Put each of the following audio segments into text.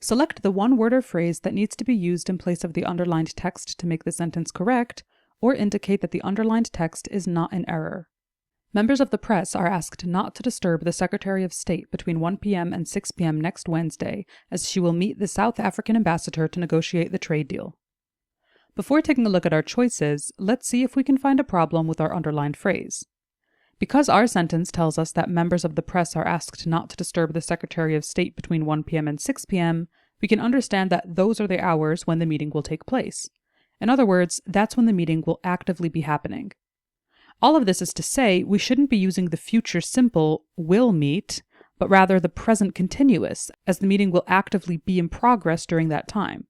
Select the one word or phrase that needs to be used in place of the underlined text to make the sentence correct, or indicate that the underlined text is not in error. Members of the press are asked not to disturb the Secretary of State between 1 p.m. and 6 p.m. next Wednesday, as she will meet the South African ambassador to negotiate the trade deal. Before taking a look at our choices, let's see if we can find a problem with our underlined phrase. Because our sentence tells us that members of the press are asked not to disturb the Secretary of State between 1 p.m. and 6 p.m., we can understand that those are the hours when the meeting will take place. In other words, that's when the meeting will actively be happening. All of this is to say we shouldn't be using the future simple will meet, but rather the present continuous, as the meeting will actively be in progress during that time.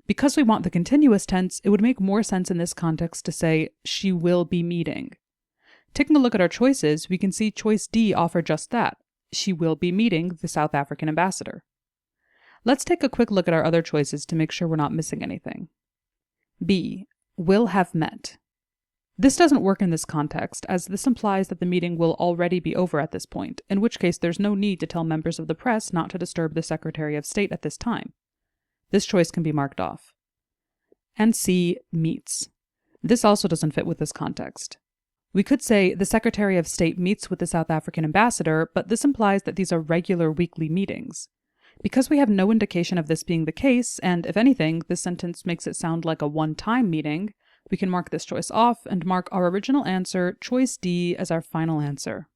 Because we want the continuous tense, it would make more sense in this context to say she will be meeting. Taking a look at our choices, we can see choice D offer just that. She will be meeting the South African ambassador. Let's take a quick look at our other choices to make sure we're not missing anything. B. Will have met. This doesn't work in this context, as this implies that the meeting will already be over at this point, in which case there's no need to tell members of the press not to disturb the Secretary of State at this time. This choice can be marked off. And C. Meets. This also doesn't fit with this context. We could say the Secretary of State meets with the South African ambassador, but this implies that these are regular weekly meetings. Because we have no indication of this being the case, and if anything, this sentence makes it sound like a one-time meeting, we can mark this choice off and mark our original answer, choice D, as our final answer.